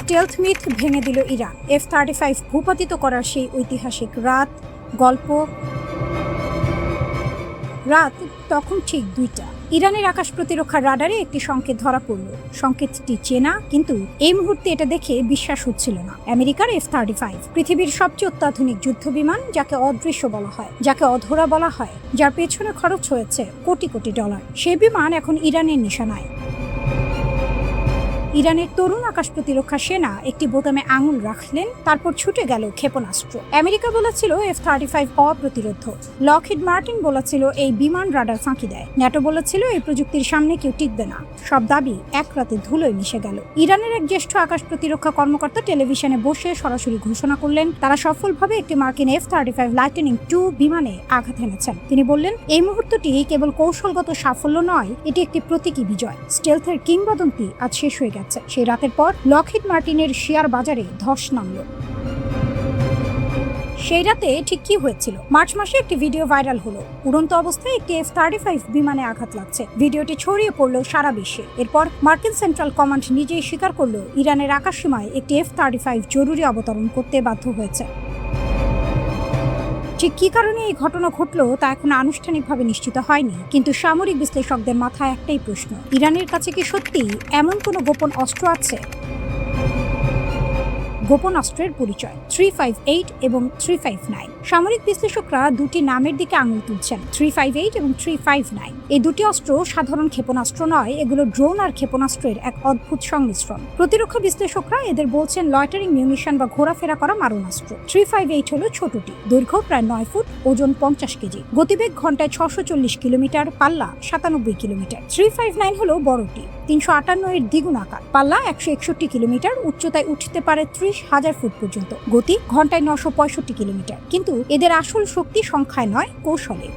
Stealth myth ভেঙে দিল Iran. F-35 ভূপাতিত করার সেই ঐতিহাসিক রাত তখন ঠিক 2টা। ইরানের আকাশ প্রতিরক্ষা রাডারে একটি সংকেত ধরা পড়ল। সংকেতটি চেনা, কিন্তু এই মুহূর্তে এটা দেখে বিশ্বাস হচ্ছিল না। আমেরিকার F-35, পৃথিবীর সবচেয়ে অত্যাধুনিক যুদ্ধ বিমান, যাকে অদৃশ্য বলা হয়, যাকে অধরা বলা হয়, যার পেছনে খরচ হয়েছে কোটি কোটি ডলার। সেই বিমান এখন ইরানের নিশানায়। ইরানের তরুণ আকাশ প্রতিরক্ষা সেনা একটি বোতামে আঙুল রাখলেন, তারপর ছুটে গেল ক্ষেপণাস্ত্র। আমেরিকা বলেছিল F-35 অপ্রতিরোধ। লকহিড মার্টিন বলেছিল এই বিমান রাডার ফাঁকি দেয়। ন্যাটো বলেছিল এই প্রযুক্তির সামনে কেউ টিকবে না। সব দাবি এক রাতে ধুলোয় মিশে গেল। ইরানের এক জ্যেষ্ঠ আকাশ প্রতিরক্ষা কর্মকর্তা টেলিভিশনে বসে সরাসরি ঘোষণা করলেন তারা সফলভাবে একটি মার্কিন F-35 লাইটনিং 2 বিমানে আঘাত এনেছেন। তিনি বললেন, এই মুহূর্তটি কেবল কৌশলগত সাফল্য নয়, এটি একটি প্রতীকী বিজয়। স্টেলথের কিংবদন্তি আজ শেষ হয়ে গেছে। সেই রাতের পর লকহিড মার্টিনের শেয়ার বাজারে ধস নামল। সেই রাতে ঠিক কি হয়েছিল? মার্চ মাসে একটি ভিডিও ভাইরাল হলো। উড়ন্ত অবস্থায় একটি F-35 বিমানে আঘাত লাগছে। ভিডিওটি ছড়িয়ে পড়ল সারা বিশ্বে। এরপর মার্কিন সেন্ট্রাল কমান্ড নিজেই স্বীকার করলো ইরানের আকাশসীমায় একটি F-35 জরুরি অবতরণ করতে বাধ্য হয়েছে। ঠিক কী কারণে এই ঘটনা ঘটল তা এখন আনুষ্ঠানিকভাবে নিশ্চিত হয়নি, কিন্তু সামরিক বিশ্লেষকদের মাথায় একটাই প্রশ্ন, ইরানের কাছে কি সত্যি এমন কোনো গোপন অস্ত্র আছে? গোপন অস্ত্রের পরিচয় 358 এবং 359। সামরিক বিশ্লেষকরা দুটি নামের দিকে আঙুল তুলছেন, 358 এবং 359। এই দুটি অস্ত্র সাধারণ ক্ষেপণাস্ত্র নয়, এগুলো ড্রোন আর ক্ষেপণাস্ত্রের এক অদ্ভুত সংমিশ্রণ। প্রতিরক্ষা বিশ্লেষকরা এদের বলছেন লয়টারিং মিউনিশন বা ঘোরাফেরা করা মারণাস্ত্র। 358 হলো ছোটটি, দৈর্ঘ্য প্রায় 9 ফুট, ওজন 50 কেজি, গতিবেগ ঘন্টায় 640 কিলোমিটার, পাল্লা 97 কিলোমিটার। 359 হলো বড়টি, 358 এর দ্বিগুণ আকার, পাল্লা 161 কিলোমিটার, উচ্চতায় উঠতে পারে 30,000 ফুট পর্যন্ত, গতি ঘন্টায় 965 কিলোমিটার। কিন্তু এদের আসল শক্তি সংখ্যায় নয়, কৌশলে।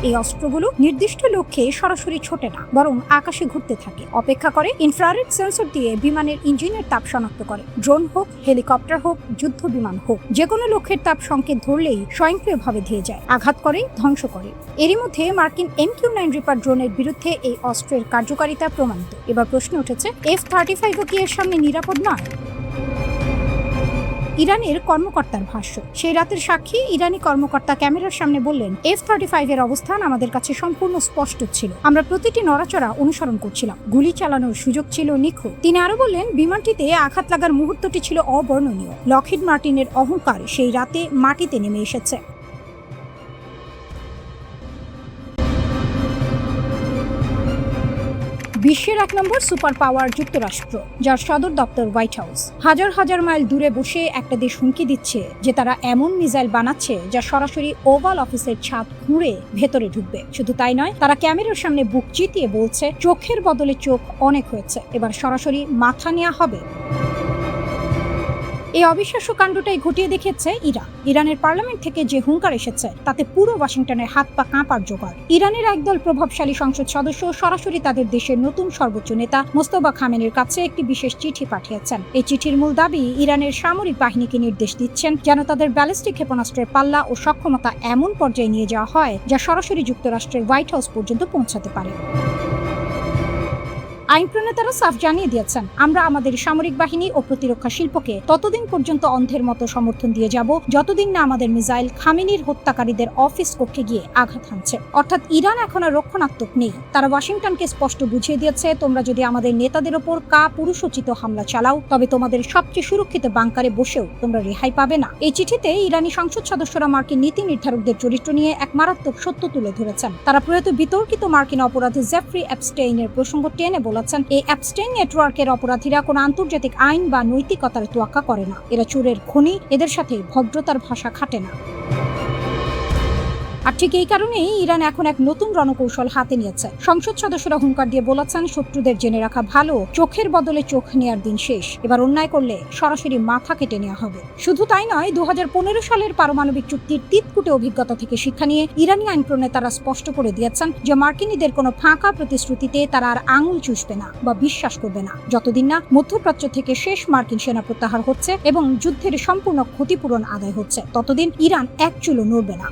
এই অস্ত্রগুলো নির্দিষ্ট লক্ষ্যে সরাসরি ছোটে না, বরং আকাশে ঘুরতে থাকে, অপেক্ষা করে, ইনফ্রারেড সেন্সর দিয়ে বিমানের ইঞ্জিনের তাপ শনাক্ত করে। ড্রোন হোক, হেলিকপ্টার হোক, যুদ্ধ বিমান হোক, যে কোনো লক্ষ্যের তাপ সংকেত ধরলেই স্বয়ংক্রিয়ভাবে ধেয়ে যায়, আঘাত করে, ধ্বংস করে। এরই মধ্যে মার্কিন MQ-9 রিপার ড্রোনের বিরুদ্ধে এই অস্ত্রের কার্যকারিতা প্রমাণিত। এবার প্রশ্ন উঠেছে, F-35 কি এর সামনে নিরাপদ নয়? ইরানের কর্মকর্তার ভাষ্য। সেই রাতের সাক্ষী ইরানি কর্মকর্তা ক্যামেরার সামনে বললেন, F-35 এর অবস্থান আমাদের কাছে সম্পূর্ণ স্পষ্ট ছিল। আমরা প্রতিটি নড়াচড়া অনুসরণ করছিলাম। গুলি চালানোর সুযোগ ছিল নিখুঁত। তিনি আরো বললেন, বিমানটিতে আঘাত লাগার মুহূর্তটি ছিল অবর্ণনীয়। লকহিড মার্টিনের অহংকার সেই রাতে মাটিতে নেমে এসেছে। বিশ্বের 1 নম্বর সুপার পাওয়ার যুক্তরাষ্ট্র, যার সদর দপ্তর হোয়াইট হাউস। হাজার হাজার মাইল দূরে বসে একটা দেশ হুমকি দিচ্ছে যে তারা এমন মিসাইল বানাচ্ছে যা সরাসরি ওভাল অফিসের ছাদ খুঁড়ে ভেতরে ঢুকবে। শুধু তাই নয়, তারা ক্যামেরার সামনে বুক চিতিয়ে বলছে, চোখের বদলে চোখ অনেক হয়েছে, এবার সরাসরি মাথা নেওয়া হবে। এই অবিশ্বাস্য কাণ্ডটাই ঘটিয়ে দেখিয়েছে ইরানের পার্লামেন্ট থেকে যে হুঙ্কার এসেছে তাতে পুরো ওয়াশিংটনের হাত পা কাঁপার জোগাড়। ইরানের একদল প্রভাবশালী সংসদ সদস্য সরাসরি তাদের দেশের নতুন সর্বোচ্চ নেতা মোস্তফা খামেনির কাছে একটি বিশেষ চিঠি পাঠিয়েছেন। এই চিঠির মূল দাবি, ইরানের সামরিক বাহিনীকে নির্দেশ দিচ্ছেন যেন তাদের ব্যালিস্টিক ক্ষেপণাস্ত্রের পাল্লা ও সক্ষমতা এমন পর্যায়ে নিয়ে যাওয়া হয় যা সরাসরি যুক্তরাষ্ট্রের হোয়াইট হাউস পর্যন্ত পৌঁছাতে পারে। আইন প্রণেতারা সাফ জানিয়ে দিয়েছেন, আমরা আমাদের সামরিক বাহিনী ও প্রতিরক্ষা শিল্পকে ততদিন পর্যন্ত অন্ধের মতো সমর্থন দিয়ে যাব যতদিন না আমাদের মিসাইল খামেনির হত্যাকারীদের অফিস কক্ষে গিয়ে আঘাত হানছে। অর্থাৎ ইরান এখন আর রক্ষণাত্মক নেই। তারা ওয়াশিংটনকে স্পষ্ট বুঝিয়ে দিয়েছে, তোমরা যদি আমাদের নেতাদের ওপর পুরুষোচিত হামলা চালাও, তবে তোমাদের সবচেয়ে সুরক্ষিত বাংকারে বসেও তোমরা রেহাই পাবে না। এই চিঠিতে ইরানি সংসদ সদস্যরা মার্কিন নীতি নির্ধারকদের চরিত্র নিয়ে এক মারাত্মক সত্য তুলে ধরেছেন। তারা প্রয়াত বিতর্কিত মার্কিন অপরাধী জেফ্রি অ্যাপস্টেইনের প্রসঙ্গ টেনে বলেছেন, এই অ্যাপস্টেইন নেটওয়ার্কের অপরাধীরা কোনো আন্তর্জাতিক আইন বা নৈতিকতার তোয়াক্কা করে না। এরা চোরের খনি, এদের সাথে ভদ্রতার ভাষা খাটে না। আর ঠিক এই কারণেই ইরান এখন এক নতুন রণকৌশল হাতে নিয়েছে। সংসদ সদস্যরা হুঙ্কার দিয়ে বলেছেন, শত্রুদের জেনে রাখা ভালো, চোখের বদলে চোখ নেয়ার দিন শেষ। এবার অন্যায় করলে সরাসরি মাথা কেটে নেওয়া হবে। শুধু তাই নয়, 2015 সালের পারমাণবিক চুক্তির তিতকুটে অভিজ্ঞতা থেকে শিক্ষা নিয়ে ইরানি আইন প্রণেতারা স্পষ্ট করে দিয়েছেন যে মার্কিনীদের কোনো ফাঁকা প্রতিশ্রুতিতে তারা আর আঙুল চুষবে না বা বিশ্বাস করবে না, যতদিন না মধ্যপ্রাচ্য থেকে শেষ মার্কিন সেনা প্রত্যাহার হচ্ছে এবং যুদ্ধের সম্পূর্ণ ক্ষতিপূরণ আদায় হচ্ছে, ততদিন ইরান এক চুলও নড়বে না।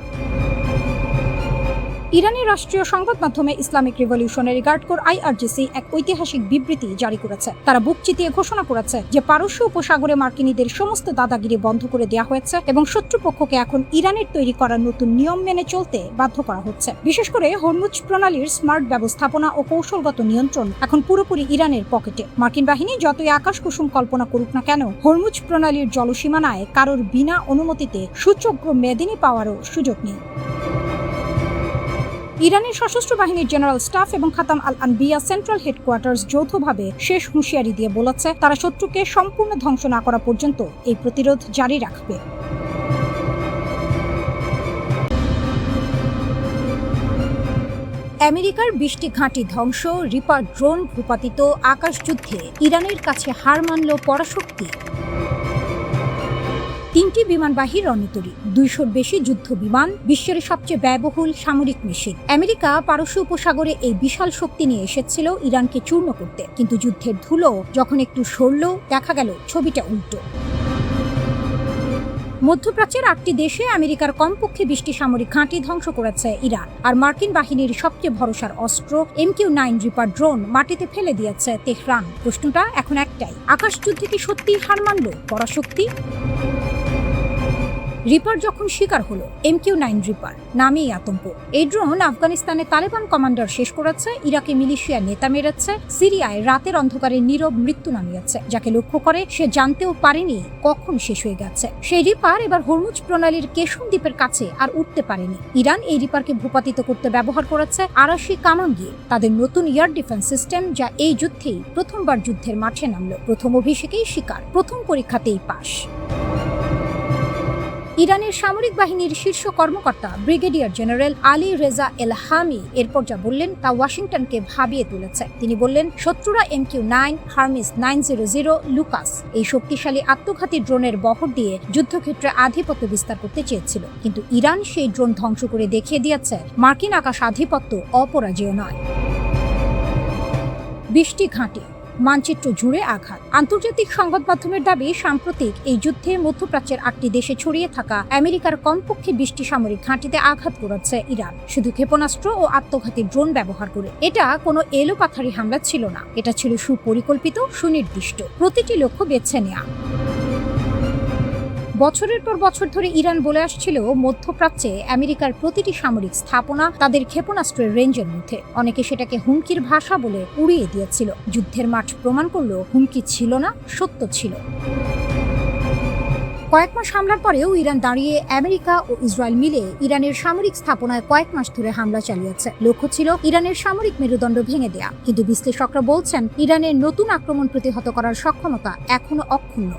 ইরানের রাষ্ট্রীয় সংবাদ মাধ্যমে Islamic Revolutionary Guard Corps IRGC এক ঐতিহাসিক বিবৃতি জারি করেছে। তারা বুক চিতিয়ে ঘোষণা করেছে যে পারস্য উপসাগরে মার্কিনীদের সমস্ত দাদাগিরি বন্ধ করে দেওয়া হয়েছে এবং শত্রুপক্ষকে এখন ইরানের তৈরি করা নতুন নিয়ম মেনে চলতে বাধ্য করা হচ্ছে। বিশেষ করে হরমুজ প্রণালীর স্মার্ট ব্যবস্থাপনা ও কৌশলগত নিয়ন্ত্রণ এখন পুরোপুরি ইরানের পকেটে। মার্কিন বাহিনী যতই আকাশ কুসুম কল্পনা করুক না কেন, হরমুজ প্রণালীর জলসীমানায় কারোর বিনা অনুমতিতে সূচক্র মেদিনী পাওয়ারও সুযোগ নেই। ইরানের সশস্ত্র বাহিনীর জেনারেল স্টাফ এবং খাতাম আল আনবিয়া সেন্ট্রাল হেডকোয়ার্টার্স যৌথভাবে শেষ হুঁশিয়ারি দিয়ে বলেছে তারা শত্রুকে সম্পূর্ণ ধ্বংস না করা পর্যন্ত এই প্রতিরোধ জারি রাখবে। আমেরিকার 20টি ঘাঁটি ধ্বংস, রিপার ড্রোন ভূপাতিত, আকাশযুদ্ধে ইরানের কাছে হার মানল পরাশক্তি। 3টি বিমানবাহী রণতরী, 200-র বেশি যুদ্ধ বিমান, বিশ্বের সবচেয়ে ব্যয়বহুল সামরিক মেশিন। আমেরিকা পারস্য উপসাগরে এই বিশাল শক্তি নিয়ে এসেছিল ইরানকে চূর্ণ করতে, কিন্তু যুদ্ধের ধুলো যখন একটু সরল, দেখা গেল ছবিটা উল্টো। মধ্যপ্রাচ্যের 8টি দেশে আমেরিকার কমপক্ষে 20টি সামরিক ঘাঁটি ধ্বংস করেছে ইরান, আর মার্কিন বাহিনীর সবচেয়ে ভরসার অস্ত্র MQ-9 রিপার ড্রোন মাটিতে ফেলে দিয়েছে তেহরান। প্রশ্নটা এখন একটাই, আকাশযুদ্ধে কি সত্যিই হার মানল পরাশক্তি? রিপার যখন শিকার হলো, MQ-9 রিপার নামেই আতঙ্ক। এই ড্রোন আফগানিস্তানে তালেবান কমান্ডার শেষ করেছে, ইরাকে মিলিশিয়া নেতা মেরেছে, সিরিয়ায় রাতের অন্ধকারে নীরব মৃত্যু নামিয়েছে। যাকে লক্ষ্য করে সে জানতেও পারেনি কখন শেষ হয়ে গেছে। সেই রিপার এবার হরমুজ প্রণালীর কেশম দ্বীপের কাছে আর উঠতে পারেনি। ইরান এই রিপারকে ভূপাতিত করতে ব্যবহার করেছে আরাশি কামান দিয়ে, তাদের নতুন এয়ার ডিফেন্স সিস্টেম, যা এই যুদ্ধেই প্রথমবার যুদ্ধের মাঠে নামল। প্রথম অভিষেকেই শিকার, প্রথম পরীক্ষাতেই পাস। ইরানের সামরিক বাহিনীর শীর্ষ কর্মকর্তা ব্রিগেডিয়ার জেনারেল আলী রেজা এলহামি এরপর যা বললেন তা ওয়াশিংটনকে ভাবিয়ে তুলেছে। তিনি বললেন, শত্রুরা MQ-9, হার্মিস 900, লুকাস এই শক্তিশালী আত্মঘাতী ড্রোনের বহর দিয়ে যুদ্ধক্ষেত্রে আধিপত্য বিস্তার করতে চেয়েছিল, কিন্তু ইরান সেই ড্রোন ধ্বংস করে দেখিয়ে দিয়েছে মার্কিন আকাশ আধিপত্য অপরাজেয় নয়। 20টি ঘাঁটি, মানচিত্র জুড়ে আঘাত। আন্তর্জাতিক সংবাদ মাধ্যমের দাবি, সাম্প্রতিক এই যুদ্ধে মধ্যপ্রাচ্যের 8টি দেশে ছড়িয়ে থাকা আমেরিকার কমপক্ষে 20টি সামরিক ঘাঁটিতে আঘাত করেছে ইরান, শুধু ক্ষেপণাস্ত্র ও আত্মঘাতী ড্রোন ব্যবহার করে। এটা কোনো এলোপাথারি হামলা ছিল না, এটা ছিল সুপরিকল্পিত, সুনির্দিষ্ট, প্রতিটি লক্ষ্য বেছে নেওয়া। বছরের পর বছর ধরে ইরান বলে আসছিল মধ্যপ্রাচ্যে আমেরিকার প্রতিটি সামরিক স্থাপনা তাদের ক্ষেপণাস্ত্রের রেঞ্জের মধ্যে। অনেকে সেটাকে হুমকির ভাষা বলে উড়িয়ে দিয়েছিল। যুদ্ধের মাঠ প্রমাণ করলো হুমকি ছিল না, সত্য ছিল। কয়েক মাস হামলার পরেও ইরান দাঁড়িয়ে আমেরিকা ও ইসরায়েল মিলে ইরানের সামরিক স্থাপনায় কয়েক মাস ধরে হামলা চালিয়েছে। লক্ষ্য ছিল ইরানের সামরিক মেরুদণ্ড ভেঙে দেয়া, কিন্তু বিশ্লেষকরা বলছেন ইরানের নতুন আক্রমণ প্রতিহত করার সক্ষমতা এখনো অক্ষুণ্ণ।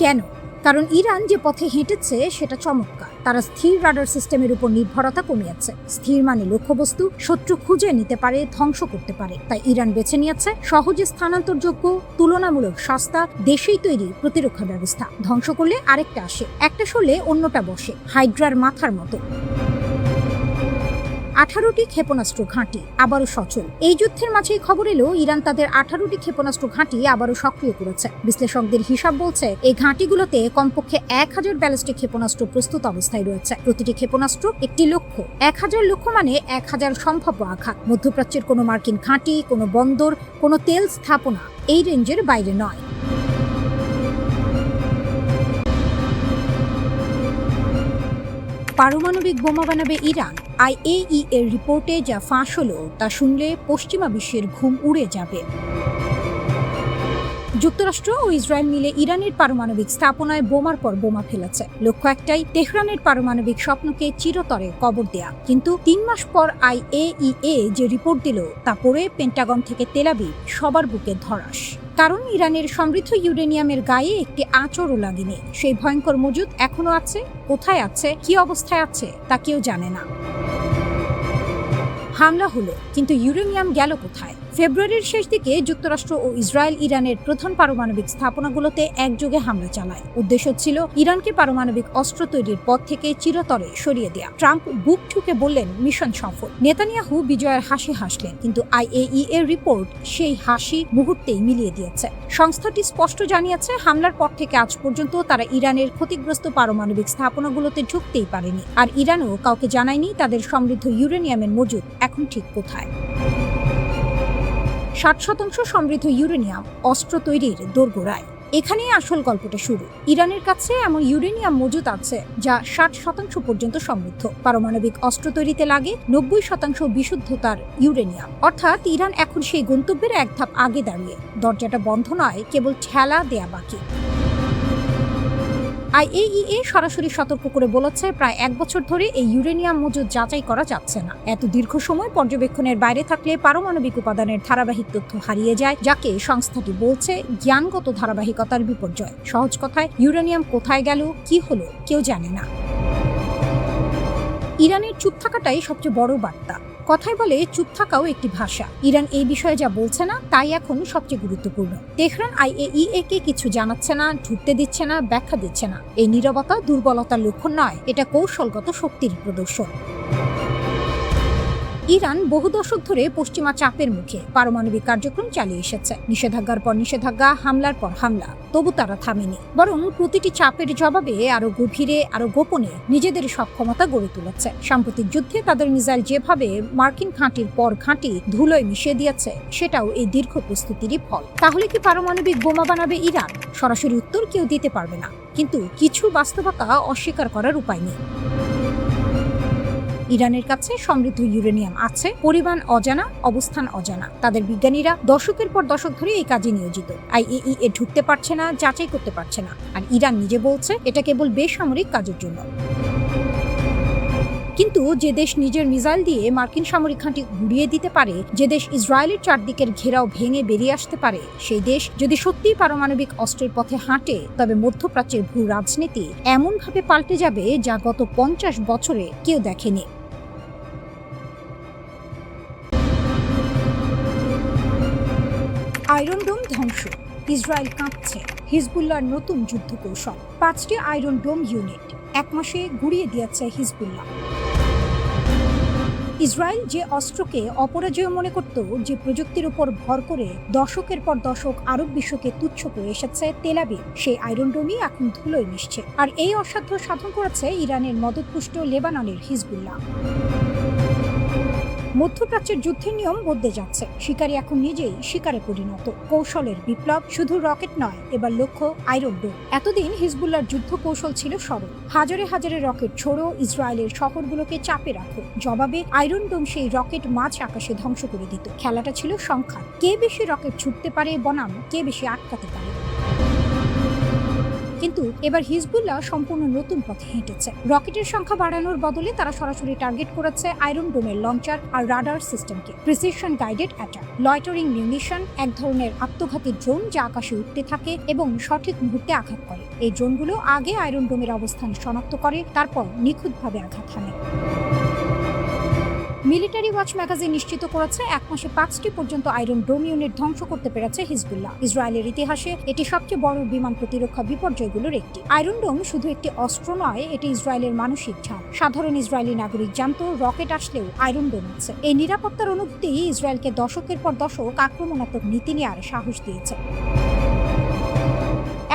কেন? কারণ ইরান যে পথে হেঁটেছে সেটা চমৎকার। তারা স্থির রাডার সিস্টেমের উপর নির্ভরতা কমিয়েছে। স্থির মানে লক্ষ্যবস্তু শত্রু খুঁজে নিতে পারে, ধ্বংস করতে পারে। তাই ইরান বেছে নিয়েছে সহজে স্থানান্তরযোগ্য, তুলনামূলক সস্তা, দেশেই তৈরি প্রতিরক্ষা ব্যবস্থা। ধ্বংস করলে আরেকটা আসে, একটা সরলে অন্যটা বসে, হাইড্রার মাথার মতো। 18টি ক্ষেপণাস্ত্র ঘাঁটি আবারও সচল। এই যুদ্ধের মাঝেই খবর এলো ইরান তাদের 18টি ক্ষেপণাস্ত্র ঘাঁটি আবারও সক্রিয় করেছে। বিশ্লেষকদের হিসাব বলছে এই ঘাঁটিগুলোতে কমপক্ষে 1000 ব্যালিস্টিক ক্ষেপণাস্ত্র প্রস্তুত অবস্থায় রয়েছে। প্রতিটি ক্ষেপণাস্ত্র একটি লক্ষ্য। 1000 লক্ষ্য মানে 1000 সম্ভাব্য আঘাত। মধ্যপ্রাচ্যের কোনো মার্কিন ঘাঁটি, কোনো বন্দর, কোনো তেল স্থাপনা এই রেঞ্জের বাইরে নয়। পারমাণবিক বোমা বানাবে ইরান। IAEA এর রিপোর্টে যা ফাঁস হলো তা শুনলে পশ্চিমা বিশ্বের ঘুম উড়ে যাবে। যুক্তরাষ্ট্র ও ইসরায়েল মিলে ইরানের পারমাণবিক স্থাপনায় বোমার পর বোমা ফেলেছে। লক্ষ্য একটাই, তেহরানের পারমাণবিক স্বপ্নকে চিরতরে কবর দেয়া। কিন্তু 3 মাস পর IAEA যে রিপোর্ট দিল তা পড়ে পেন্টাগন থেকে তেল আবিব সবার বুকে ধরাস। কারণ ইরানের সমৃদ্ধ ইউরেনিয়ামের গায়ে একটি আঁচড়ও লাগেনি। সেই ভয়ঙ্কর মজুদ এখনো আছে। কোথায় আছে, কি অবস্থায় আছে তা কেউ জানে না। হামলা হলো, কিন্তু ইউরেনিয়াম গেল কোথায়? ফেব্রুয়ারির শেষ দিকে যুক্তরাষ্ট্র ও ইসরায়েল ইরানের প্রধান পারমাণবিক স্থাপনাগুলোতে একযোগে হামলা চালায়। উদ্দেশ্য ছিল ইরানকে পারমাণবিক অস্ত্র তৈরির পথ থেকে চিরতরে সরিয়ে দেয়া। ট্রাম্প বুক ঠুকে বললেন মিশন সফল। নেতানিয়াহু বিজয়ের হাসি হাসলেন, কিন্তু IAEA রিপোর্ট সেই হাসি মুহূর্তেই মিলিয়ে দিয়েছে। সংস্থাটি স্পষ্ট জানিয়েছে, হামলার পর থেকে আজ পর্যন্ত তারা ইরানের ক্ষতিগ্রস্ত পারমাণবিক স্থাপনাগুলোতে ঢুকতেই পারেনি, আর ইরানও কাউকে জানায়নি তাদের সমৃদ্ধ ইউরেনিয়ামের মজুদ এখন ঠিক কোথায়। 60% সমৃদ্ধ ইউরেনিয়াম অস্ত্র তৈরির দোরগোড়ায়। এখানেই আসল গল্পটা শুরু। ইরানের কাছে এমন ইউরেনিয়াম মজুদ আছে যা 60% পর্যন্ত সমৃদ্ধ। পারমাণবিক অস্ত্র তৈরিতে লাগে 90% বিশুদ্ধতার ইউরেনিয়াম। অর্থাৎ ইরান এখন সেই গন্তব্যের এক ধাপ আগে দাঁড়িয়ে। দরজাটা বন্ধ নয়, কেবল ঠেলা দেয়া বাকি। IAEA সরাসরি সতর্ক করে বলেছে, প্রায় 1 বছর ধরে এই ইউরেনিয়াম মজুদ যাচাই করা যাচ্ছে না। এত দীর্ঘ সময় পর্যবেক্ষণের বাইরে থাকলে পারমাণবিক উপাদানের ধারাবাহিক তথ্য হারিয়ে যায়, যাকে সংস্থাটি বলছে জ্ঞানগত ধারাবাহিকতার বিপর্যয়। সহজ কথায়, ইউরেনিয়াম কোথায় গেল, কি হলো, কেউ জানে না। ইরানের চুপ থাকাটাই সবচেয়ে বড় বার্তা। কথায় বলে, চুপ থাকাও একটি ভাষা। ইরান এই বিষয়ে যা বলছে না, তাই এখন সবচেয়ে গুরুত্বপূর্ণ। তেহরান IAEA কে কিছু জানাচ্ছে না, ঢুকতে দিচ্ছে না, ব্যাখ্যা দিচ্ছে না। এই নীরবতা দুর্বলতার লক্ষণ নয়, এটা কৌশলগত শক্তির প্রদর্শন। ইরান বহু দশক ধরে পশ্চিমা চাপের মুখে পারমাণবিক কার্যক্রম চালিয়ে এসেছে। নিষেধাজ্ঞার পর নিষেধাজ্ঞা, হামলার পর হামলা, তবু তারা থামেনি। বরং প্রতিটি চাপের জবাবে আরো গভীরে, আরো গোপনে নিজেদের সক্ষমতা গড়ে তুলেছে। সাম্প্রতিক যুদ্ধে তাদের মিসাইল যেভাবে মার্কিন ঘাঁটির পর ঘাঁটি ধুলোয় মিশিয়ে দিয়েছে, সেটাও এই দীর্ঘ প্রস্তুতিরই ফল। তাহলে কি পারমাণবিক বোমা বানাবে ইরান? সরাসরি উত্তর কেউ দিতে পারবে না, কিন্তু কিছু বাস্তবতা অস্বীকার করার উপায় নেই। ইরানের কাছে সমৃদ্ধ ইউরেনিয়াম আছে, পরিমাণ অজানা, অবস্থান অজানা। তাদের বিজ্ঞানীরা দশকের পর দশক ধরে এই কাজে নিয়োজিত। IAEA ঢুকতে পারছে না, যাচাই করতে পারছে না, আর ইরান নিজে বলছে এটা কেবল বেসামরিক কাজের জন্য। কিন্তু যে দেশ নিজের মিসাইল দিয়ে মার্কিন সামরিক ঘাঁটি গুড়িয়ে দিতে পারে, যে দেশ ইসরায়েলের চারদিকের ঘেরাও ভেঙে বেরিয়ে আসতে পারে, সেই দেশ যদি সত্যিই পারমাণবিক অস্ত্রের পথে হাঁটে, তবে মধ্যপ্রাচ্যের ভূ রাজনীতি এমনভাবে পাল্টে যাবে যা গত 50 বছরে কেউ দেখেনি। আয়রন ডোম ধ্বংস, ইসরায়েল কাঁপছে, হিজবুল্লাহর নতুন যুদ্ধ কৌশল। 5টি আয়রন ডোম ইউনিট 1 মাসে গুড়িয়ে দিয়েছে হিজবুল্লাহ। ইসরায়েল যে অস্ত্রকে অপরাজেয় মনে করত, যে প্রযুক্তির উপর ভর করে দশকের পর দশক আরব বিশ্বকে তুচ্ছ করে এসেছে তেল আবিব, সেই আয়রন ডোমই এখন ধুলোয় মিশছে। আর এই অসাধ্য সাধন করেছে ইরানের মদতপুষ্ট লেবাননের হিজবুল্লাহ। মধ্যপ্রাচ্যের যুদ্ধের নিয়ম বদলে যাচ্ছে। শিকারী এখন নিজেই শিকারে পরিণত। কৌশলের বিপ্লব, শুধু রকেট নয়, এবার লক্ষ্য আয়রন ডোম। এতদিন হিজবুল্লাহর যুদ্ধ কৌশল ছিল সরল, হাজারে হাজারে রকেট ছোড়ো, ইসরায়েলের শহরগুলোকে চাপে রাখো। জবাবে আয়রন ডোম সেই রকেট মাঝ আকাশে ধ্বংস করে দিত। খেলাটা ছিল সংখ্যা, কে বেশি রকেট ছুটতে পারে বনাম কে বেশি আটকাতে পারে। কিন্তু এবার হিজবুল্লাহ সম্পূর্ণ নতুন পথে হেঁটেছে। রকেটের সংখ্যা বাড়ানোর বদলে তারা সরাসরি টার্গেট করেছে আয়রন ডোমের লঞ্চার আর রাডার সিস্টেমকে। Precision guided attack, loitering munition, এক ধরনের আত্মঘাতী ড্রোন যা আকাশে উঠতে থাকে এবং সঠিক মুহূর্তে আঘাত করে। এই ড্রোনগুলো আগে আয়রন ডোমের অবস্থান শনাক্ত করে, তারপর নিখুঁতভাবে আঘাত হানে। মিলিটারি ওয়াচ ম্যাগাজিন নিশ্চিত করেছে 1 মাসে 5টি পর্যন্ত আয়রন ডোম ইউনিট ধ্বংস করতে পেরেছে হিজবুল্লাহ। ইসরায়েলের ইতিহাসে এটি সবচেয়ে বড় বিমান প্রতিরক্ষা বিপর্যয়গুলোর একটি। আয়রন ডোম শুধু একটি অস্ত্র নয়, এটি ইসরায়েলের মানসিক ঝাল। সাধারণ ইসরায়েলি নাগরিক জানত রকেট আসলেও আয়রন ডোম আছে। এই নিরাপত্তার অনুভূতি ইসরায়েলকে দশকের পর দশক আক্রমণাত্মক নীতি নেওয়ার সাহস দিয়েছে।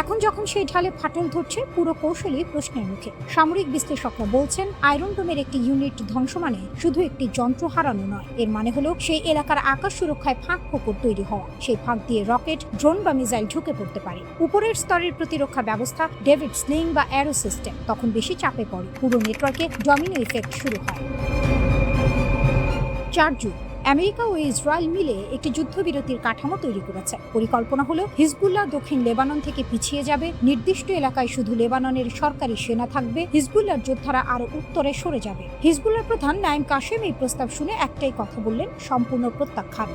এখন যখন সেই ঢালে ফাটল ধরছে, পুরো কৌশলই প্রশ্নের মুখে। সামরিক বিশ্লেষকরা বলছেন, আয়রন ডোমের একটি ইউনিট ধ্বংস মানে শুধু একটি যন্ত্র হারানো নয়, এর মানে হলো সেই এলাকার আকাশ সুরক্ষায় ফাঁক ফোকর তৈরি হওয়া। সেই ফাঁক দিয়ে রকেট, ড্রোন বা মিসাইল ঢুকে পড়তে পারে। উপরের স্তরের প্রতিরক্ষা ব্যবস্থা, ডেভিড স্লিং বা অ্যারো সিস্টেম, তখন বেশি চাপে পড়ে। পুরো নেটওয়ার্কে ডমিনো ইফেক্ট শুরু হয়। 4 জুন আমেরিকা ও ইসরায়েল মিলে একটি যুদ্ধবিরতির কাঠামো তৈরি করেছে। পরিকল্পনা হলো হিজবুল্লাহ দক্ষিণ লেবানন থেকে পিছিয়ে যাবে, নির্দিষ্ট এলাকায় শুধু লেবাননের সরকারি সেনা থাকবে, হিজবুল্লাহর যোদ্ধারা আরো উত্তরে সরে যাবে। হিজবুল্লাহ প্রধান নাইম কাশেম এই প্রস্তাব শুনে একটাই কথা বললেন, সম্পূর্ণ প্রত্যাখ্যান।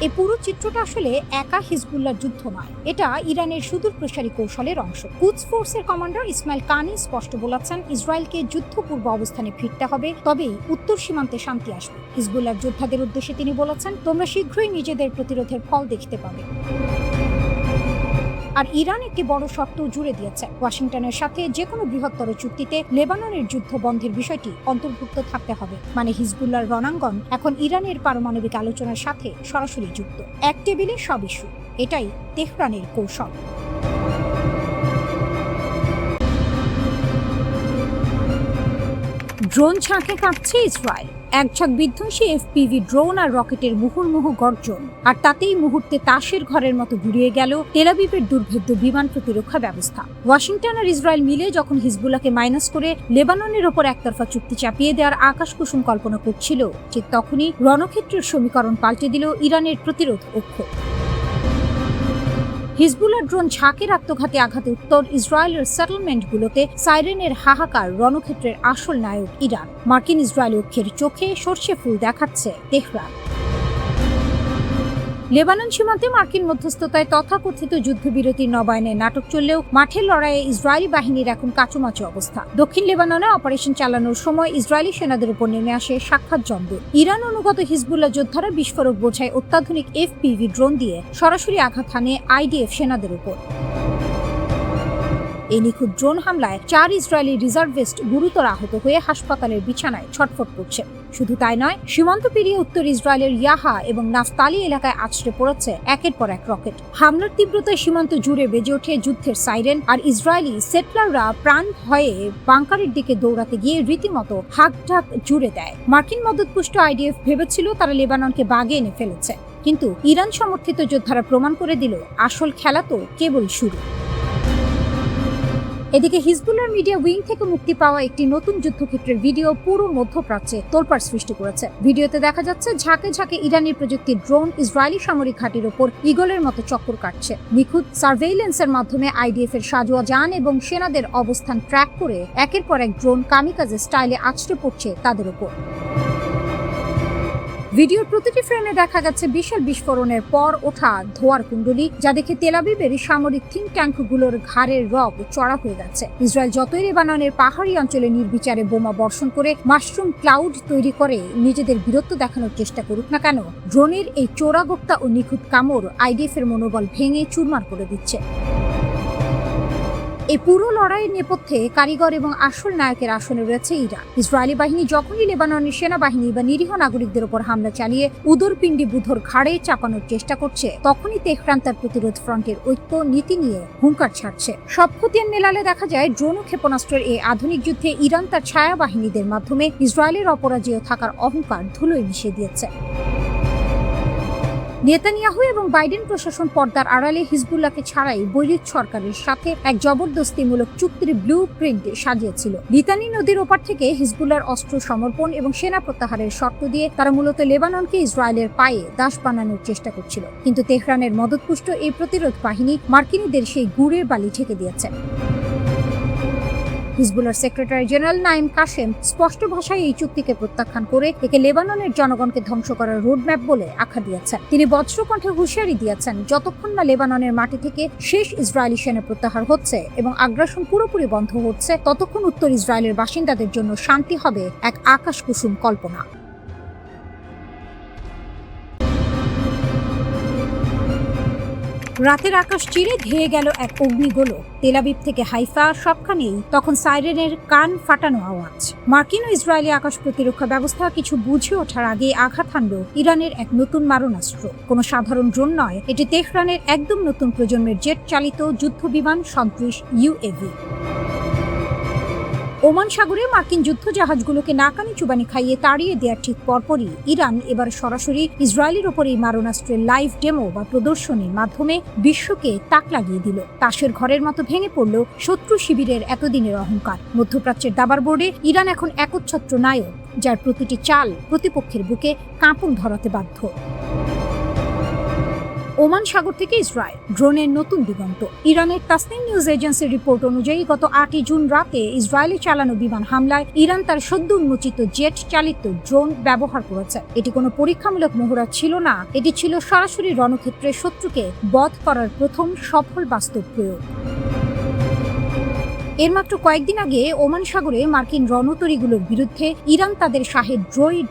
এই পুরো চিত্রটা আসলে একা হিজবুল্লাহর যুদ্ধ নয়, এটা ইরানের সুদূর প্রসারী কৌশলের অংশ। কুদস ফোর্সের কমান্ডার ইসমাইল কানি স্পষ্ট বলেছেন, ইসরায়েলকে যুদ্ধপূর্ব অবস্থানে ফিরতে হবে, তবেই উত্তর সীমান্তে শান্তি আসবে। হিজবুল্লাহর যোদ্ধাদের উদ্দেশ্যে তিনি বলেছেন, তোমরা শীঘ্রই নিজেদের প্রতিরোধের ফল দেখতে পাবে। আর ইরান একটি বড় শর্ত জুড়ে দিয়েছে, ওয়াশিংটনের সাথে যে কোনো বৃহত্তর চুক্তিতে লেবাননের যুদ্ধ বন্ধের বিষয়টি অন্তর্ভুক্ত থাকতে হবে। মানে হিজবুল্লাহর রণাঙ্গন এখন ইরানের পারমাণবিক আলোচনার সাথে সরাসরি যুক্ত, এক টেবিলে সব ইস্যু। এটাই তেহরানের কৌশল। ড্রোন ঝাঁকে কাঁপছে ইসরায়েল। এক ঝাঁক বিধ্বংসী এফপিভি ড্রোন আর রকেটের মুহুর্মুহু গর্জন, আর তাতেই মুহূর্তে তাসের ঘরের মতো ঘুরিয়ে গেল তেল আবিবের দুর্ভেদ্য বিমান প্রতিরক্ষা ব্যবস্থা। ওয়াশিংটন আর ইসরায়েল মিলে যখন হিজবুল্লাহকে মাইনাস করে লেবাননের ওপর একতরফা চুক্তি চাপিয়ে দেওয়ার আকাশ কুসুম কল্পনা করছিল, ঠিক তখনই রণক্ষেত্রের সমীকরণ পাল্টে দিল ইরানের প্রতিরোধ অক্ষ। হিজবুল্লাহর ড্রোন ঝাঁকের আত্মঘাতী আঘাতে উত্তর ইসরায়েলের সেটেলমেন্টগুলোতে সাইরেনের হাহাকার। রণক্ষেত্রের আসল নায়ক ইরান। মার্কিন ইসরায়েল অক্ষের চোখে সর্ষে ফুল দেখাচ্ছে তেহরান। লেবানন সীমান্তে মার্কিন মধ্যস্থতায় তথাকথিত যুদ্ধবিরতির নবায়নে নাটক চললেও মাঠের লড়াইয়ে ইসরায়েলি বাহিনীর এখন কাচুমাচু অবস্থা। দক্ষিণ লেবাননে অপারেশন চালানোর সময় ইসরায়েলি সেনাদের উপর নেমে আসে সাক্ষাৎ জমদূত। ইরান অনুগত হিজবুল্লাহ যোদ্ধারা বিস্ফোরক বোঝায় অত্যাধুনিক এফপিভি ড্রোন দিয়ে সরাসরি আঘাত হানে আইডিএফ সেনাদের উপর। এই নিখুঁত ড্রোন হামলায় 4 ইসরায়েলি রিজার্ভিস্ট গুরুতর আহত হয়ে হাসপাতালের বিছানায় ছটফট করছে। শুধু তাই নয়, সীমান্ত পেরিয়ে উত্তর ইসরায়েলের ইয়াহা এবং নাফতালি এলাকায় আছড়ে পড়েছে একের পর এক রকেট। হামলার তীব্রতায় সীমান্ত জুড়ে বেজে ওঠে যুদ্ধের সাইরেন, আর ইসরায়েলি সেটলাররা প্রাণ ভয়ে বাংকারের দিকে দৌড়াতে গিয়ে রীতিমতো হাঁকঢাক জুড়ে দেয়। মার্কিন মদতপুষ্ট আইডিএফ ভেবেছিল তারা লেবাননকে বাগে এনে ফেলেছে, কিন্তু ইরান সমর্থিত যোদ্ধারা প্রমাণ করে দিল আসল খেলা তো কেবল শুরু। এদিকে হিজবুল্লাহর মিডিয়া উইং থেকে মুক্তি পাওয়া একটি নতুন যুদ্ধক্ষেত্রের ভিডিও পুরো মধ্যপ্রাচ্যে তোলপাড় সৃষ্টি করেছে। ভিডিওতে দেখা যাচ্ছে ঝাঁকে ঝাঁকে ইরানি প্রযুক্তির ড্রোন ইসরায়েলি সামরিক ঘাঁটির ওপর ঈগলের মতো চক্কর কাটছে। নিখুঁত সার্ভেইলেন্সের মাধ্যমে আইডিএফ এর সাজোয়া যান এবং সেনাদের অবস্থান ট্র্যাক করে একের পর এক ড্রোন কামিকাজে স্টাইলে আছড়ে পড়ছে তাদের ওপর। ভিডিওর প্রতিটি ফ্রেমে দেখা যাচ্ছে বিশাল বিস্ফোরণের পর ওঠা ধোঁয়ার কুণ্ডলী, যা দেখে তেল আবিবের সামরিক থিঙ্ক ট্যাঙ্কগুলোর ঘাড়ের রগ চড়া হয়ে যাচ্ছে। ইসরায়েল যতই লেবাননের পাহাড়ি অঞ্চলে নির্বিচারে বোমা বর্ষণ করে মাশরুম ক্লাউড তৈরি করে নিজেদের বীরত্ব দেখানোর চেষ্টা করুক না কেন, ড্রোনের এই চোরাগোপ্তা ও নিখুঁত কামড় আইডিএফ এর মনোবল ভেঙে চুরমার করে দিচ্ছে। এই পুরো লড়াইয়ের নেপথ্যে কারিগর এবং আসল নায়কের আসনে রয়েছে ইরান। ইসরায়েলি বাহিনী যখনই লেবাননের সেনাবাহিনী বা নিরীহ নাগরিকদের উপর হামলা চালিয়ে উদরপিণ্ডি বুধর ঘাড়ে চাপানোর চেষ্টা করছে, তখনই তেহরান তার প্রতিরোধ ফ্রন্টের ঐক্য নীতি নিয়ে হুঙ্কার ছাড়ছে। সব খতিয়ান মেলালে দেখা যায় ড্রোন ও ক্ষেপণাস্ত্রের এই আধুনিক যুদ্ধে ইরান তার ছায়া বাহিনীদের মাধ্যমে ইসরায়েলের অপরাজেয় থাকার অহংকার ধুলোয় মিশিয়ে দিয়েছে। নেতানিয়াহু এবং বাইডেন প্রশাসন পর্দার আড়ালে হিজবুল্লাহকে ছাড়াই বৈরিক সরকারের সাথে এক জবরদস্তিমূলক চুক্তির ব্লু প্রিন্ট সাজিয়েছিল। লিতানি নদীর ওপার থেকে হিজবুল্লাহর অস্ত্র সমর্পণ এবং সেনা প্রত্যাহারের শর্ত দিয়ে তারা মূলত লেবাননকে ইসরায়েলের পায়ে দাস বানানোর চেষ্টা করছিল। কিন্তু তেহরানের মদতপুষ্ট এই প্রতিরোধ বাহিনী মার্কিনীদের সেই গুড়ের বালি ঢেকে দিয়েছে। হিজবুল্লাহর সেক্রেটারি জেনারেল নাইম কাশেম স্পষ্ট ভাষায় এই চুক্তিকে প্রত্যাখ্যান করে একে লেবাননের জনগণকে ধ্বংস করার রোডম্যাপ বলে আখ্যা দিয়েছেন। তিনি বজ্রকণ্ঠে হুঁশিয়ারি দিয়েছেন, যতক্ষণ না লেবাননের মাটি থেকে শেষ ইসরায়েলি সেনা প্রত্যাহার হচ্ছে এবং আগ্রাসন পুরোপুরি বন্ধ হচ্ছে, ততক্ষণ উত্তর ইসরায়েলের বাসিন্দাদের জন্য শান্তি হবে এক আকাশ কুসুম কল্পনা। রাতের আকাশ চিরে ধেয়ে গেল এক অগ্নিগোলক। তেল আবিব থেকে হাইফা সবখানেই তখন সাইরেনের কান ফাটানো আওয়াজ। মার্কিন ও ইসরায়েলি আকাশ প্রতিরক্ষা ব্যবস্থা কিছু বুঝে ওঠার আগে আঘাত হানল ইরানের এক নতুন মারণাস্ত্র। কোনো সাধারণ ড্রোন নয়, এটি তেহরানের একদম নতুন প্রজন্মের জেট চালিত যুদ্ধ বিমান সদৃশ ইউএভি। ওমান সাগরে মার্কিন যুদ্ধ জাহাজগুলোকে নাকানি চুবানি খাইয়ে তাড়িয়ে দেওয়ার ঠিক পরপরই ইরান এবার সরাসরি ইসরায়েলের ওপর এই মারণাস্ত্রের লাইভ ডেমো বা প্রদর্শনীর মাধ্যমে বিশ্বকে তাক লাগিয়ে দিল। তাসের ঘরের মতো ভেঙে পড়ল শত্রু শিবিরের এতদিনের অহংকার। মধ্যপ্রাচ্যের দাবার বোর্ডে ইরান এখন একচ্ছত্র নায়ক, যার প্রতিটি চাল প্রতিপক্ষের বুকে কাঁপন ধরাতে বাধ্য। ওমান সাগর থেকে ইসরায়েল ড্রোনের নতুন দিগন্ত। ইরানের তাসনিম নিউজ এজেন্সির রিপোর্ট অনুযায়ী গত 8 জুন রাতে ইসরায়েলে চালানো বিমান হামলায় ইরান তার সদ্য উন্মোচিত জেট চালিত ড্রোন ব্যবহার করেছে। এটি কোনো পরীক্ষামূলক মহড়া ছিল না, এটি ছিল সরাসরি রণক্ষেত্রে শত্রুকে বধ করার প্রথম সফল বাস্তব প্রয়োগ। এর মাত্র কয়েকদিন আগে ওমান সাগরে মার্কিন রণতরীগুলোর বিরুদ্ধে ইরান তাদের শাহেদ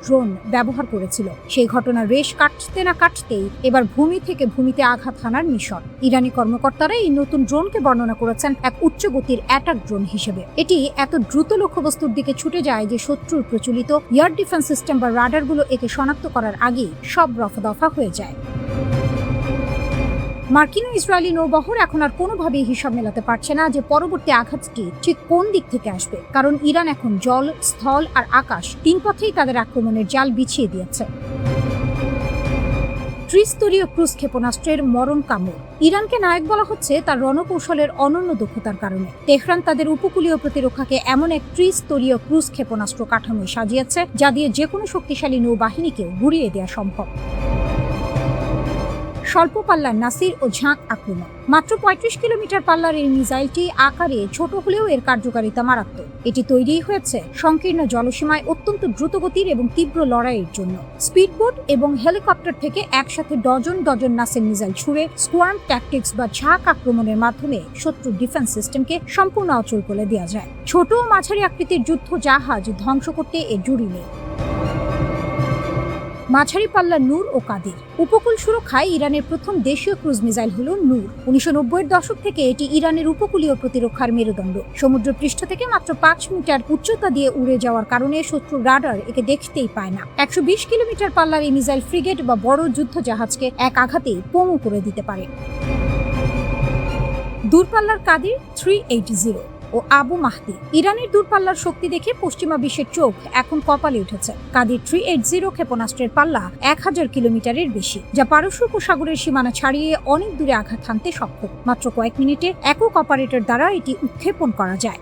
ড্রোন ব্যবহার করেছিল। সেই ঘটনার রেশ কাটতে না কাটতেই এবার ভূমি থেকে ভূমিতে আঘাত হানার মিশন। ইরানি কর্মকর্তারা এই নতুন ড্রোনকে বর্ণনা করেছেন এক উচ্চগতির অ্যাটাক ড্রোন হিসেবে। এটি এত দ্রুত লক্ষ্যবস্তুর দিকে ছুটে যায় যে শত্রুর প্রচলিত এয়ার ডিফেন্স সিস্টেম বা রাডারগুলো একে শনাক্ত করার আগেই সব রফাদফা হয়ে যায়। মার্কিন ও ইসরায়েলি নৌবহর এখন আর কোনোভাবেই হিসাব মেলাতে পারছে না যে পরবর্তী আঘাতটি ঠিক কোন দিক থেকে আসবে, কারণ ইরান এখন জল, স্থল আর আকাশ 3 পথেই তাদের আক্রমণের জাল বিছিয়ে দিয়েছে। ত্রিস্তরীয় ক্রুজ ক্ষেপণাস্ত্রের মরণ কামড়। ইরানকে নায়ক বলা হচ্ছে তার রণকৌশলের অনন্য দক্ষতার কারণে। তেহরান তাদের উপকূলীয় প্রতিরক্ষাকে এমন এক ত্রিস্তরীয় ক্রুজ ক্ষেপণাস্ত্র কাঠামোয় সাজিয়েছে যা দিয়ে যে কোনো শক্তিশালী নৌবাহিনীকেও গুড়িয়ে দেওয়া সম্ভব। স্বল্প পাল্লার নাসির ও ঝাঁক আক্রমণ। মাত্র 35 কিলোমিটার পাল্লার এই মিসাইলটি আকারে ছোট হলেও এর কার্যকারিতা মারাত্মক। এটি তৈরি হয়েছে সংকীর্ণ জলসীমায় অত্যন্ত দ্রুতগতির এবং তীব্র লড়াইয়ের জন্য। স্পিডবোট এবং হেলিকপ্টার থেকে একসাথে ডজন ডজন নাসির মিসাইল ছুড়ে স্কোয়ার্ম ট্যাকটিক্স বা ঝাঁক আক্রমণের মাধ্যমে শত্রুর ডিফেন্স সিস্টেমকে সম্পূর্ণ অচল করে দেওয়া যায়। ছোট ও মাঝারি আকৃতির যুদ্ধ জাহাজ ধ্বংস করতে এর জুড়ি নেই। মাঝারি পাল্লার নূর ও কাদির। উপকূল সুরক্ষায় ইরানের প্রথম দেশীয় ক্রুজ মিসাইল হল নূর। 1990-এর দশক থেকে এটি ইরানের উপকূলীয় প্রতিরক্ষার মেরুদণ্ড। সমুদ্র পৃষ্ঠ থেকে মাত্র 5 মিটার উচ্চতা দিয়ে উড়ে যাওয়ার কারণে শত্রুর রাডার একে দেখতেই পায় না। 120 কিলোমিটার পাল্লার এই মিসাইল ফ্রিগেট বা বড় যুদ্ধ জাহাজকে এক আঘাতেই পঙ্গু করে দিতে পারে। দূরপাল্লার কাদির 380 ও আবু মাহদি। ইরানের দূরপাল্লার শক্তি দেখে পশ্চিমা বিশ্বের চোখ এখন কপালে উঠেছে। কাদির 380 ক্ষেপণাস্ত্রের পাল্লা 1000 কিলোমিটারের বেশি, যা পারস্য উপসাগরের সীমানা ছাড়িয়ে অনেক দূরে আঘাত হানতে সক্ষম। মাত্র কয়েক মিনিটে একক অপারেটর দ্বারা এটি উৎক্ষেপণ করা যায়।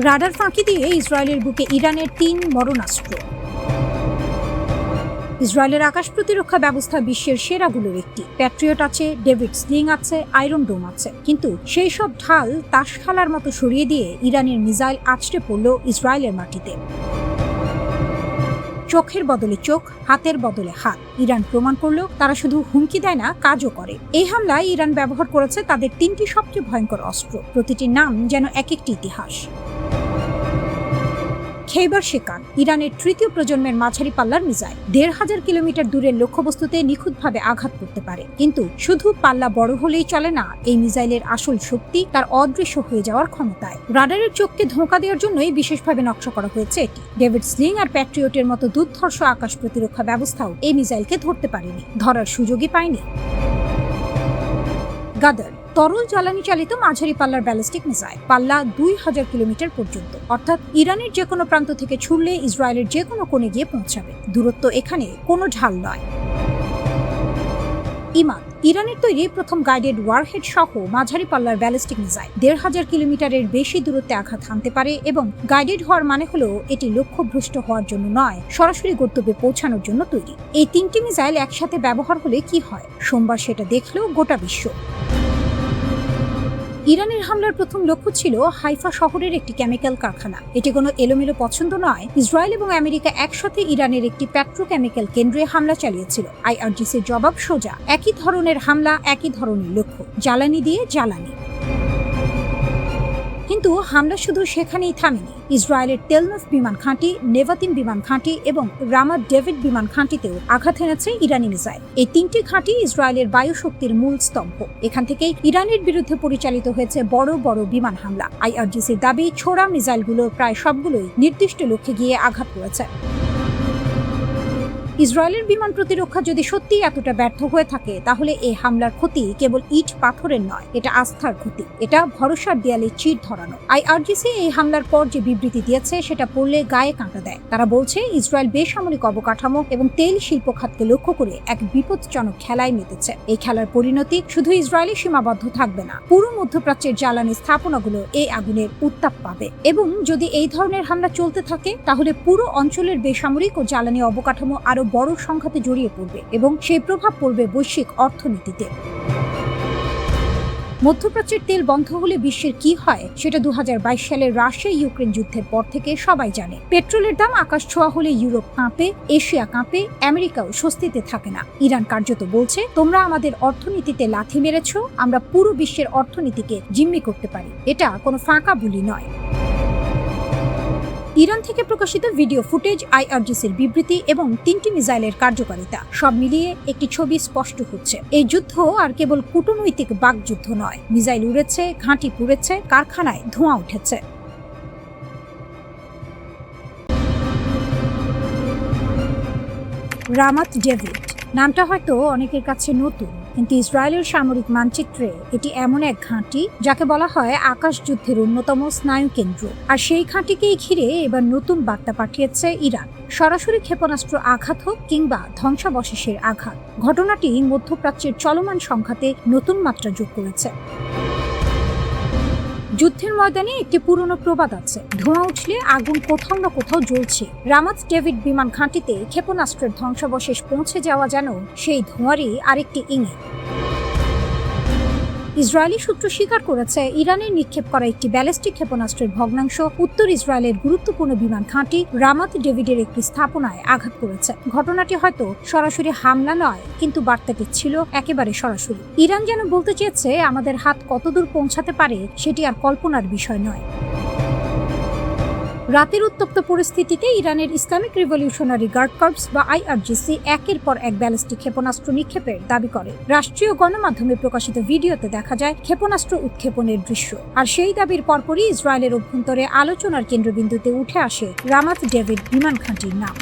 রাডার ফাঁকি দিয়ে ইসরায়েলের বুকে ইরানের 3 মরণাস্ত্র। ইসরায়েলের আকাশ প্রতিরক্ষা ব্যবস্থা বিশ্বের সেরাগুলোর একটি। প্যাট্রিয়ট আছে, ডেভিড স্লিং আছে, আয়রন ডোম আছে, কিন্তু সেই সব ঢাল তাস খেলার মতো সরিয়ে দিয়ে ইরানের মিসাইল আছড়ে পড়ল ইসরায়েলের মাটিতে। চোখের বদলে চোখ, হাতের বদলে হাত। ইরান প্রমাণ করল তারা শুধু হুমকি দেয় না, কাজও করে। এই হামলায় ইরান ব্যবহার করেছে তাদের 3টি সবচেয়ে ভয়ঙ্কর অস্ত্র, প্রতিটির নাম যেন এক একটি ইতিহাস। খেইবার শেকান, ইরানের 3য় প্রজন্মের মাঝারি পাল্লার মিসাইল। 1500 কিলোমিটার দূরের লক্ষ্যবস্তুতে নিখুঁতভাবে আঘাত করতে পারে। কিন্তু শুধু পাল্লা বড় হলেই চলে না, এই মিসাইলের আসল শক্তি তার অদৃশ্য হয়ে যাওয়ার ক্ষমতায়। রাডারের চোখকে ধোঁকা দেওয়ার জন্যই বিশেষভাবে নকশা করা হয়েছে এটি। ডেভিড স্লিং আর প্যাট্রিয়টের মতো দুর্ধর্ষ আকাশ প্রতিরক্ষা ব্যবস্থাও এই মিসাইলকে ধরতে পারেনি, ধরার সুযোগই পায়নি। গাদার, তরল জ্বালানি চালিত মাঝারি পাল্লার ব্যালিস্টিক মিসাইল। পাল্লা 2000 কিলোমিটার পর্যন্ত, অর্থাৎ ইরানের যে কোনো প্রান্ত থেকে ছুড়লে ইসরায়েলের যে কোনো কোণে গিয়ে পৌঁছাবে। দূরত্ব এখানে কোনো ঢাল নয়। ইমাদ, ইরানের তৈরি প্রথম গাইডেড ওয়ারহেড সহ মাঝারি পাল্লার ব্যালিস্টিক মিসাইল। 1500 কিলোমিটারের বেশি দূরত্বে আঘাত হানতে পারে এবং গাইডেড হওয়ার মানে হলো এটি লক্ষ্যভ্রষ্ট হওয়ার জন্য নয়, সরাসরি গন্তব্যে পৌঁছানোর জন্য তৈরি। এই 3টি মিসাইল একসাথে ব্যবহার হলে কি হয়, সোমবার সেটা দেখল গোটা বিশ্ব। ইরানের হামলার প্রথম লক্ষ্য ছিল হাইফা শহরের একটি কেমিক্যাল কারখানা। এটি কোনো এলোমেলো পছন্দ নয়। ইসরায়েল এবং আমেরিকা একসাথে ইরানের একটি পেট্রোকেমিক্যাল কেন্দ্রে হামলা চালিয়েছিল। আইআরজিসির জবাব সোজা, একই ধরনের হামলা, একই ধরনের লক্ষ্য, জ্বালানি দিয়ে জ্বালানি। কিন্তু হামলা শুধু সেখানেই থামেনি। ইসরায়েলের তেলনফ বিমান ঘাঁটি, নেভাতিম বিমান ঘাঁটি এবং রামাত ডেভিড বিমান ঘাঁটিতেও আঘাত এনেছে ইরানি মিসাইল। এই 3টি ঘাঁটি ইসরায়েলের বায়ুশক্তির মূল স্তম্ভ। এখান থেকেই ইরানের বিরুদ্ধে পরিচালিত হয়েছে বড় বড় বিমান হামলা। আইআরজিসির দাবি, ছোড়া মিসাইলগুলোর প্রায় সবগুলোই নির্দিষ্ট লক্ষ্যে গিয়ে আঘাত করেছে। ইসরায়েলের বিমান প্রতিরক্ষা যদি সত্যি এতটা ব্যর্থ হয়ে থাকে, তাহলে এই হামলার ক্ষতি কেবল ইট পাথরের নয়, এটা আস্থার ক্ষতি, এটা ভরসার দেয়ালে চির ধরানো। আইআরজিসি এই হামলার পর যে বিবৃতি দিয়েছে সেটা পড়লে গায়ে কাঁটা দেয়। তারা বলছে ইসরায়েল বেসামরিক অবকাঠামো এবং তেল শিল্প খাতকে লক্ষ্য করে এক বিপজ্জনক খেলায় মেতেছে। এই খেলার পরিণতি শুধু ইসরায়েলে সীমাবদ্ধ থাকবে না, পুরো মধ্যপ্রাচ্যের জ্বালানি স্থাপনাগুলো এই আগুনের উত্তাপ পাবে। এবং যদি এই ধরনের হামলা চলতে থাকে, তাহলে পুরো অঞ্চলের বেসামরিক ও জ্বালানি অবকাঠামো আরো বড় সংঘাতে জড়িয়ে পড়বে এবং সেই প্রভাব পড়বে বৈশ্বিক অর্থনীতিতে। মধ্যপ্রাচ্যের তেল বন্ধ হলে বিশ্বের কি হয় সেটা 2022 সালের রাশিয়া ইউক্রেন যুদ্ধের পর থেকে সবাই জানে। পেট্রোলের দাম আকাশ ছোঁয়া হলে ইউরোপ কাঁপে, এশিয়া কাঁপে, আমেরিকাও স্বস্তিতে থাকে না। ইরান কার্যত বলছে, তোমরা আমাদের অর্থনীতিতে লাথি মেরেছো, আমরা পুরো বিশ্বের অর্থনীতিকে জিম্মি করতে পারি। এটা কোনো ফাঁকা বুলি নয়। ইরান থেকে প্রকাশিত ভিডিও ফুটেজ, আইআরজিসির বিবৃতি এবং 3টি মিসাইলের কার্যকারিতা সব মিলিয়ে একটি ছবি স্পষ্ট হচ্ছে। এই যুদ্ধ আর কেবল কূটনৈতিক বাকযুদ্ধ নয়। মিসাইল উড়েছে, ঘাঁটি পুড়েছে, কারখানায় ধোঁয়া উঠেছে। রামাত ডেভিড নামটা হয়তো অনেকের কাছে নতুন, কিন্তু ইসরায়েলের সামরিক মানচিত্রে এটি এমন এক ঘাঁটি যাকে বলা হয় আকাশ যুদ্ধের অন্যতম স্নায়ু কেন্দ্র। আর সেই ঘাঁটিকেই ঘিরে এবার নতুন বার্তা পাঠিয়েছে ইরান। সরাসরি ক্ষেপণাস্ত্র আঘাত হোক কিংবা ধ্বংসাবশেষের আঘাত, ঘটনাটি মধ্যপ্রাচ্যের চলমান সংঘাতে নতুন মাত্রা যোগ করেছে। যুদ্ধের ময়দানে একটি পুরনো প্রবাদ আছে, ধোঁয়া উঠলে আগুন কোথাও না কোথাও জ্বলছে। রামাত ডেভিড বিমান ঘাঁটিতে ক্ষেপণাস্ত্রের ধ্বংসাবশেষ পৌঁছে যাওয়া যেন সেই ধোঁয়ারই আরেকটি ইঙ্গিত। ইসরায়েলি সূত্র স্বীকার করেছে, ইরানের নিক্ষেপ করা একটি ব্যালিস্টিক ক্ষেপণাস্ত্রের ভগ্নাংশ উত্তর ইসরায়েলের গুরুত্বপূর্ণ বিমান ঘাঁটি রামাত ডেভিডের একটি স্থাপনায় আঘাত করেছে। ঘটনাটি হয়তো সরাসরি হামলা নয়, কিন্তু বার্তাটি ছিল একেবারে সরাসরি। ইরান যেন বলতে চেয়েছে, আমাদের হাত কতদূর পৌঁছাতে পারে সেটি আর কল্পনার বিষয় নয়। রাতের উত্তপ্ত পরিস্থিতিতে ইরানের ইসলামিক রিভলিউশনারি গার্ড কর্পস বা আইআরজিসি একের পর এক ব্যালিস্টিক ক্ষেপণাস্ত্র নিক্ষেপের দাবি করে। রাষ্ট্রীয় গণমাধ্যমে প্রকাশিত ভিডিওতে দেখা যায় ক্ষেপণাস্ত্র উৎক্ষেপণের দৃশ্য। আর সেই দাবির পরপরই ইসরায়েলের অভ্যন্তরে আলোচনার কেন্দ্রবিন্দুতে উঠে আসে রামাত ডেভিড বিমান ঘাঁটির নাম।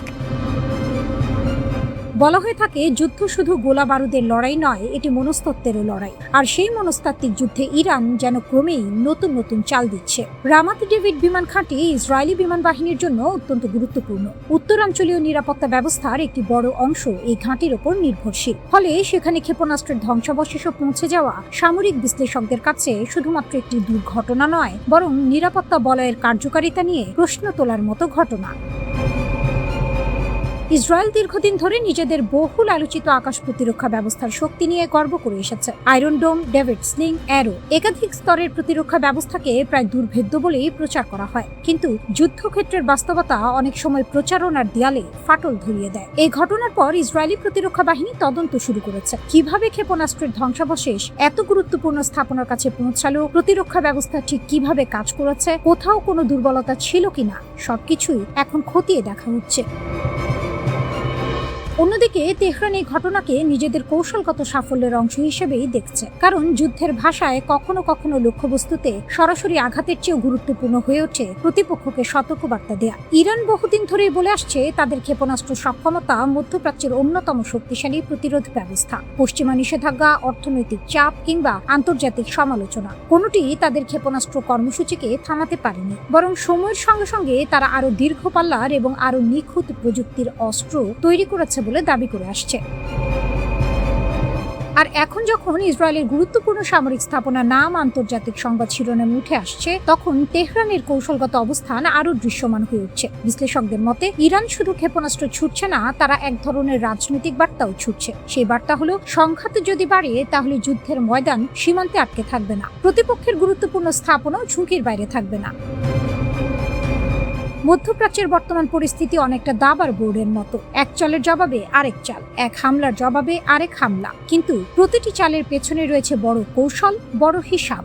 বলা হয়ে থাকে, যুদ্ধ শুধু গোলা বারুদের লড়াই নয়, এটি মনস্তত্ত্বেরও লড়াই। আর সেই মনস্তাত্ত্বিক যুদ্ধে ইরান যেন ক্রমেই নতুন নতুন চাল দিচ্ছে। রামাত ডেভিড বিমান ঘাঁটি ইসরায়েলি বিমান বাহিনীর জন্য অত্যন্ত গুরুত্বপূর্ণ। উত্তরাঞ্চলীয় নিরাপত্তা ব্যবস্থার একটি বড় অংশ এই ঘাঁটির ওপর নির্ভরশীল। ফলে সেখানে ক্ষেপণাস্ত্রের ধ্বংসাবশেষও পৌঁছে যাওয়া সামরিক বিশ্লেষকদের কাছে শুধুমাত্র একটি দুর্ঘটনা নয়, বরং নিরাপত্তা বলয়ের কার্যকারিতা নিয়ে প্রশ্ন তোলার মতো ঘটনা। ইসরায়েল দীর্ঘদিন ধরে নিজেদের বহুল আলোচিত আকাশ প্রতিরক্ষা ব্যবস্থার শক্তি নিয়ে গর্ব করে এসেছে। আয়রন ডোম, ডেভিড স্লিং, অ্যারো একাধিক স্তরের প্রতিরক্ষা ব্যবস্থাকে প্রায় দুর্ভেদ্য বলেই প্রচার করা হয়। কিন্তু যুদ্ধক্ষেত্রের বাস্তবতা অনেক সময় প্রচারণার দেয়ালে ফাটল ধরিয়ে দেয়। এই ঘটনার পর ইসরায়েলি প্রতিরক্ষা বাহিনী তদন্ত শুরু করেছে, কিভাবে ক্ষেপণাস্ত্রের ধ্বংসাবশেষ এত গুরুত্বপূর্ণ স্থাপনার কাছে পৌঁছালো, প্রতিরক্ষা ব্যবস্থা ঠিক কিভাবে কাজ করেছে, কোথাও কোনো দুর্বলতা ছিল কিনা, সবকিছুই এখন খতিয়ে দেখা হচ্ছে। অন্যদিকে তেহরান এই ঘটনাকে নিজেদের কৌশলগত সাফল্যের অংশ হিসেবেই দেখছে। কারণ যুদ্ধের ভাষায় কখনো কখনো লক্ষ্যবস্তুতে সরাসরি আঘাতের চেয়েও গুরুত্বপূর্ণ হয়ে ওঠে প্রতিপক্ষকে সতর্কবার্তা দেয়া। ইরান বহুদিন ধরেই বলে আসছে, তাদের ক্ষেপণাস্ত্র সক্ষমতা মধ্যপ্রাচ্যের অন্যতম শক্তিশালী প্রতিরোধ ব্যবস্থা। পশ্চিমা নিষেধাজ্ঞা, অর্থনৈতিক চাপ কিংবা আন্তর্জাতিক সমালোচনা কোনোটি তাদের ক্ষেপণাস্ত্র কর্মসূচিকে থামাতে পারেনি, বরং সময়ের সঙ্গে সঙ্গে তারা আরো দীর্ঘ পাল্লার এবং আরো নিখুঁত প্রযুক্তির অস্ত্র তৈরি করেছে বলে দাবি করে আসছে। আর এখন যখন ইসরায়েলের গুরুত্বপূর্ণ সামরিক স্থাপনার নাম আন্তর্জাতিক সংবাদ শিরোনামে উঠে আসছে, তখন তেহরানের কৌশলগত অবস্থান আরো দৃশ্যমান হয়ে উঠছে। বিশ্লেষকদের মতে, ইরান শুধু ক্ষেপণাস্ত্র ছুটছে না, তারা এক ধরনের রাজনৈতিক বার্তাও ছুটছে। সেই বার্তা হলো, সংঘাত যদি বাড়ে তাহলে যুদ্ধের ময়দান সীমান্তে আটকে থাকবে না, প্রতিপক্ষের গুরুত্বপূর্ণ স্থাপনাও ঝুঁকির বাইরে থাকবে না। মধ্যপ্রাচ্যের বর্তমান পরিস্থিতি অনেকটা দাবার বোর্ডের মতো, এক চালের জবাবে আরেক চাল, এক হামলার জবাবে আরেক হামলা, কিন্তু প্রতিটি চালের পেছনে রয়েছে বড় কৌশল, বড় হিসাব।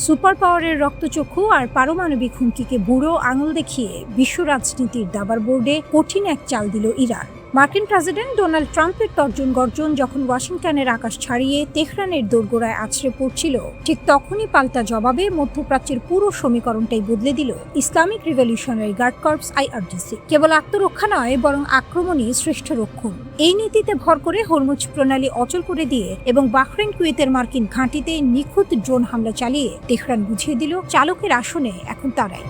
সুপার পাওয়ারের রক্তচক্ষু আর পারমাণবিক হুমকিকে বুড়ো আঙুল দেখিয়ে বিশ্ব রাজনীতির দাবার বোর্ডে কঠিন এক চাল দিল ইরান। মার্কিন প্রেসিডেন্ট ডোনাল্ড ট্রাম্পের তর্জন গর্জন যখন ওয়াশিংটনের আকাশ ছাড়িয়ে তেহরানের দোরগোড়ায় আছড়ে পড়ছিল, ঠিক তখনই পাল্টা জবাবে মধ্যপ্রাচ্যের পুরো সমীকরণটাই বদলে দিল Islamic Revolutionary Guard Corps IRGC। কেবল আত্মরক্ষা নয়, বরং আক্রমণই শ্রেষ্ঠ রক্ষণ। এই নীতিতে ভর করে হরমুজ প্রণালী অচল করে দিয়ে এবং বাহরাইন কুয়েতের মার্কিন ঘাঁটিতে নিখুঁত ড্রোন হামলা চালিয়ে তেহরান বুঝিয়ে দিল চালকের আসনে এখন তারাই।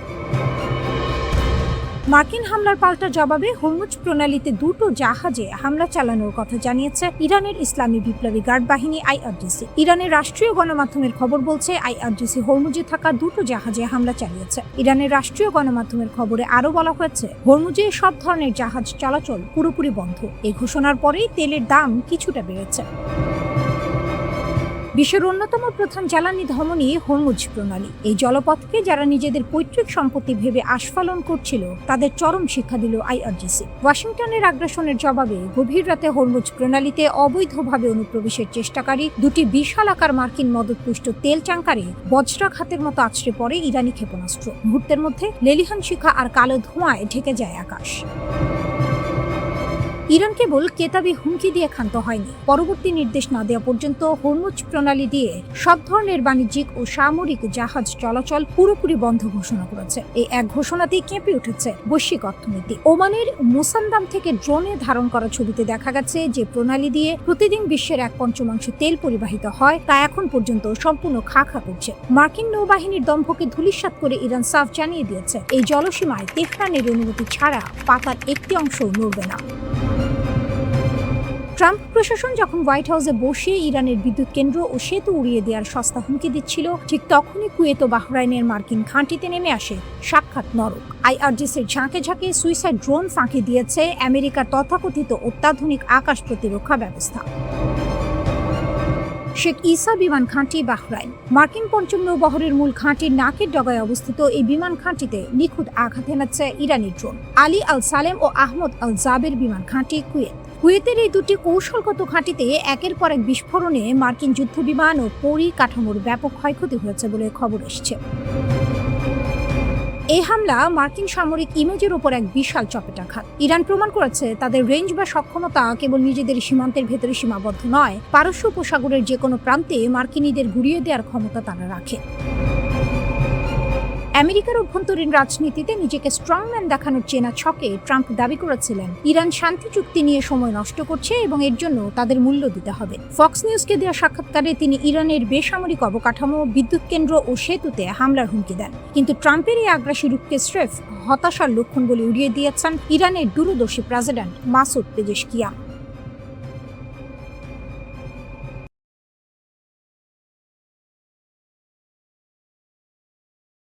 মার্কিন হামলার পাল্টা জবাবে হরমুজ প্রণালীতে দুটো জাহাজে হামলা চালানোর কথা জানিয়েছে ইরানের ইসলামী বিপ্লবী গার্ড বাহিনী IRGC। ইরানের রাষ্ট্রীয় গণমাধ্যমের খবর বলছে IRGC হরমুজে থাকা দুটো জাহাজে হামলা চালিয়েছে। ইরানের রাষ্ট্রীয় গণমাধ্যমের খবরে আরও বলা হয়েছে, হরমুজে সব ধরনের জাহাজ চলাচল পুরোপুরি বন্ধ। এই ঘোষণার পরেই তেলের দাম কিছুটা বেড়েছে। বিশ্বের অন্যতম প্রধান জ্বালানি ধমনী হরমুজ প্রণালী। এই জলপথকে যারা নিজেদের পৈতৃক সম্পত্তি ভেবে আস্ফালন করছিল, তাদের চরম শিক্ষা দিল IRGC। ওয়াশিংটনের আগ্রাসনের জবাবে গভীর রাতে হরমুজ প্রণালীতে অবৈধভাবে অনুপ্রবেশের চেষ্টাকারী দুটি বিশাল আকার মার্কিন মদতপুষ্ট তেল ট্যাঙ্কারে বজ্রাঘাতের মতো আছড়ে পড়ে ইরানি ক্ষেপণাস্ত্র। মুহূর্তের মধ্যে লেলিহান শিখা আর কালো ধোঁয়ায় ঢেকে যায় আকাশ। ইরান কেবল কেতাবি হুমকি দিয়ে ক্ষান্ত হয়নি, পরবর্তী নির্দেশ না দেওয়া পর্যন্ত হরমুজ প্রণালী দিয়ে সব ধরনের বাণিজ্যিক ও সামরিক জাহাজ চলাচল পুরোপুরি বন্ধ ঘোষণা করেছে। এই এক ঘোষণাতেই কেঁপে উঠেছে বৈশ্বিক অর্থনীতি। ওমানের মুসান্দাম থেকে ড্রোনে ধারণ করা ছবিতে দেখা গেছে যে প্রণালী দিয়ে প্রতিদিন বিশ্বের 1/5 তেল পরিবাহিত হয়, তা এখন পর্যন্ত সম্পূর্ণ খাঁ করছে। মার্কিন নৌবাহিনীর দম্ভকে ধূলিসাৎ করে ইরান সাফ জানিয়ে দিয়েছে, এই জলসীমায় তেহরানের অনুমতি ছাড়া পাতার একটি অংশও নড়বে না। ট্রাম্প প্রশাসন যখন হোয়াইট হাউসে বসে ইরানের বিদ্যুৎ কেন্দ্র ও সেতু উড়িয়ে দেওয়ার সস্তা হুমকি দিচ্ছিল, ঠিক তখনই কুয়েত ও বাহরাইনের মার্কিন ঘাঁটিতে নেমে আসে সাক্ষাৎ নরক। IRGCর ঝাঁকে ঝাঁকে সুইসাইড ড্রোন ফাঁকি দিয়েছে আমেরিকার তথাকথিত অত্যাধুনিক আকাশ প্রতিরক্ষা ব্যবস্থা। শেখ ঈসা বিমান ঘাঁটি বাহরাইন। মার্কিন পঞ্চম নৌবহরের মূল ঘাঁটির নাকের ডগায় অবস্থিত এই বিমান ঘাঁটিতে নিখুঁত আঘাত হেনাচ্ছে ইরানি ড্রোন। আলী আল সালেম ও আহমদ আল জাবের বিমান ঘাঁটি কুয়েতের এই দুটি কৌশলগত ঘাঁটিতে একের পর এক বিস্ফোরণে মার্কিন যুদ্ধবিমান ও পরিকাঠামোর ব্যাপক ক্ষয়ক্ষতি হয়েছে বলে খবর এসছে। এই হামলা মার্কিন সামরিক ইমেজের উপর এক বিশাল চপেটাঘাত। ইরান প্রমাণ করেছে তাদের রেঞ্জ বা সক্ষমতা কেবল নিজেদের সীমান্তের ভেতরে সীমাবদ্ধ নয়, পারস্য উপসাগরের যে কোনো প্রান্তে মার্কিনীদের ঘুরিয়ে দেওয়ার ক্ষমতা তারা রাখে। আমেরিকার অভ্যন্তরীণ রাজনীতিতে নিজেকে স্ট্রংম্যান দেখানোর চেনা ছকে ট্রাম্প দাবি করেছিলেন, ইরান শান্তি চুক্তি নিয়ে সময় নষ্ট করছে এবং এর জন্য তাদের মূল্য দিতে হবে। ফক্স নিউজকে দেওয়া সাক্ষাৎকারে তিনি ইরানের বেসামরিক অবকাঠামো, বিদ্যুৎ কেন্দ্র ও সেতুতে হামলার হুমকি দেন। কিন্তু ট্রাম্পের এই আগ্রাসী রূপকে স্রেফ হতাশার লক্ষণ বলে উড়িয়ে দিয়েছেন ইরানের দূরদর্শী প্রেসিডেন্ট মাসুদ পেজেশকিয়ান।